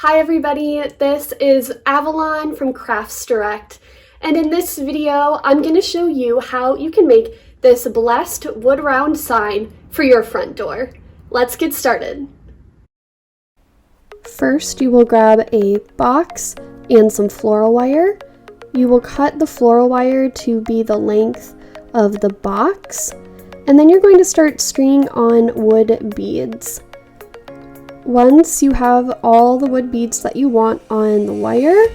Hi everybody, this is Avalon from Crafts Direct, and in this video I'm going to show you how you can make this blessed wood round sign for your front door. Let's get started. First, you will grab a box and some floral wire. You will cut the floral wire to be the length of the box, and then you're going to start stringing on wood beads. Once you have all the wood beads that you want on the wire,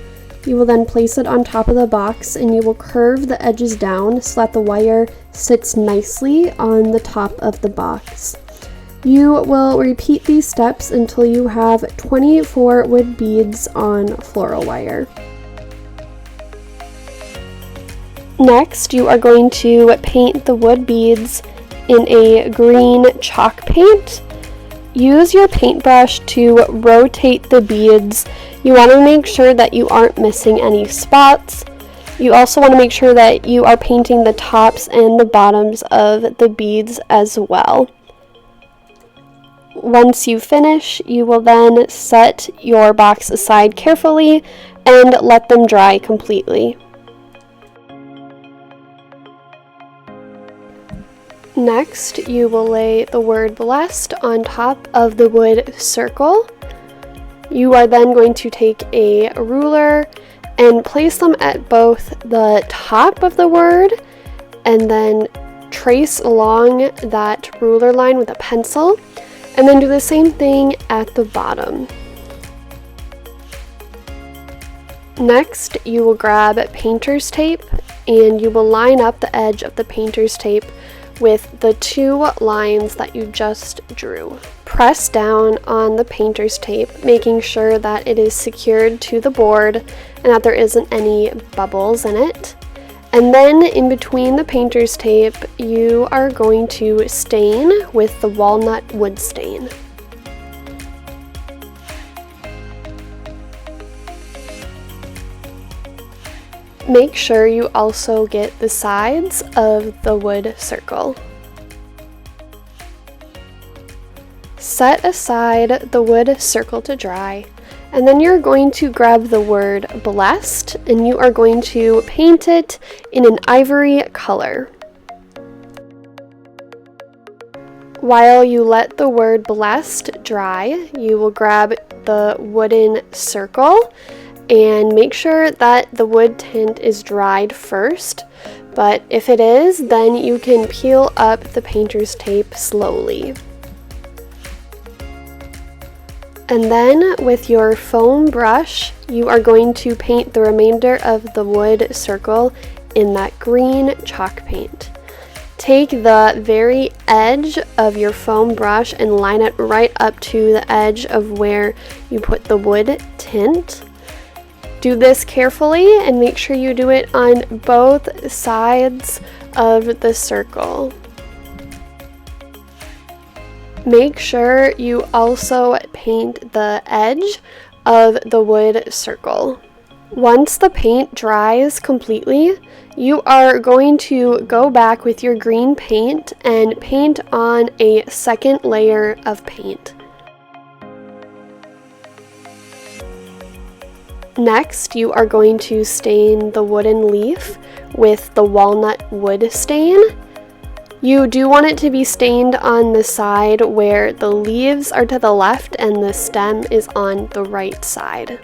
you will then place it on top of the box and you will curve the edges down so that the wire sits nicely on the top of the box. You will repeat these steps until you have 24 wood beads on floral wire. Next, you are going to paint the wood beads in a green chalk paint. Use your paintbrush to rotate the beads. You want to make sure that you aren't missing any spots. You also want to make sure that you are painting the tops and the bottoms of the beads as well. Once you finish, you will then set your box aside carefully and let them dry completely. Next, you will lay the word blessed on top of the wood circle. You are then going to take a ruler and place them at both the top of the word and then trace along that ruler line with a pencil, and then do the same thing at the bottom. Next, you will grab painter's tape and you will line up the edge of the painter's tape with the two lines that you just drew. Press down on the painter's tape, making sure that it is secured to the board and that there isn't any bubbles in it. And then in between the painter's tape, you are going to stain with the walnut wood stain. Make sure you also get the sides of the wood circle. Set aside the wood circle to dry, and then you're going to grab the word blessed and you are going to paint it in an ivory color. While you let the word blessed dry, you will grab the wooden circle and make sure that the wood tint is dried first, but if it is, then you can peel up the painter's tape slowly. And then with your foam brush, you are going to paint the remainder of the wood circle in that green chalk paint. Take the very edge of your foam brush and line it right up to the edge of where you put the wood tint. Do this carefully and make sure you do it on both sides of the circle. Make sure you also paint the edge of the wood circle. Once the paint dries completely, you are going to go back with your green paint and paint on a second layer of paint. Next, you are going to stain the wooden leaf with the walnut wood stain. You do want it to be stained on the side where the leaves are to the left and the stem is on the right side.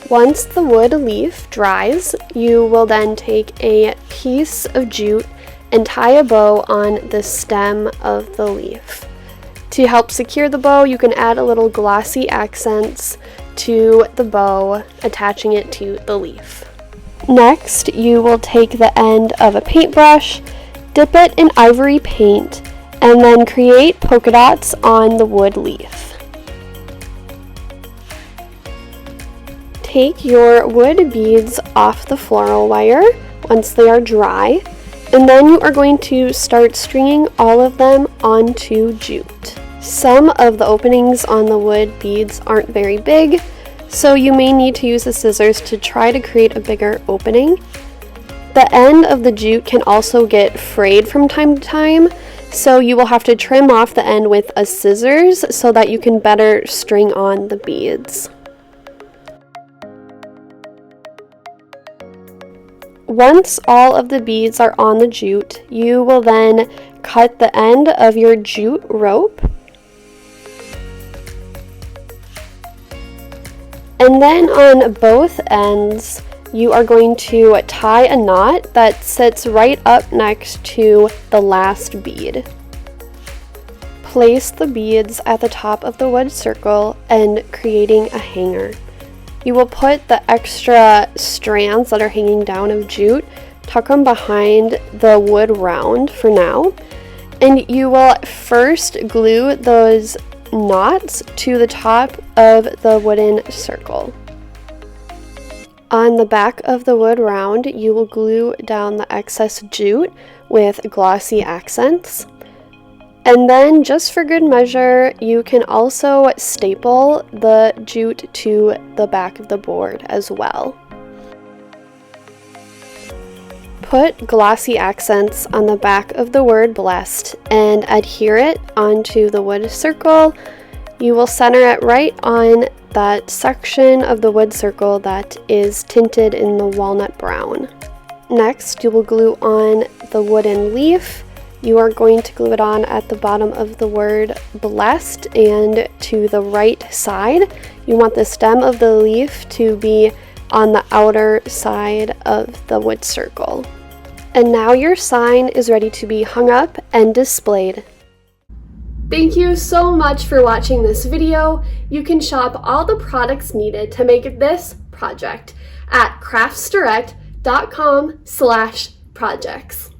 Once the wood leaf dries, you will then take a piece of jute and tie a bow on the stem of the leaf. To help secure the bow, you can add a little glossy accents to the bow, attaching it to the leaf. Next, you will take the end of a paintbrush, dip it in ivory paint, and then create polka dots on the wood leaf. Take your wood beads off the floral wire once they are dry, and then you are going to start stringing all of them onto jute. Some of the openings on the wood beads aren't very big, so you may need to use the scissors to try to create a bigger opening. The end of the jute can also get frayed from time to time, So you will have to trim off the end with a scissors so that you can better string on the beads. Once all of the beads are on the jute, you will then cut the end of your jute rope. And then on both ends, you are going to tie a knot that sits right up next to the last bead. Place the beads at the top of the wood circle and creating a hanger. You will put the extra strands that are hanging down of jute, tuck them behind the wood round for now, and you will first glue those knots to the top of the wooden circle. On the back of the wood round, you will glue down the excess jute with glossy accents. And then, just for good measure, you can also staple the jute to the back of the board as well. Put glossy accents on the back of the word blessed and adhere it onto the wood circle. You will center it right on that section of the wood circle that is tinted in the walnut brown. Next, you will glue on the wooden leaf. You are going to glue it on at the bottom of the word blessed and to the right side. You want the stem of the leaf to be on the outer side of the wood circle. And now your sign is ready to be hung up and displayed. Thank you so much for watching this video. You can shop all the products needed to make this project at craftsdirect.com/projects.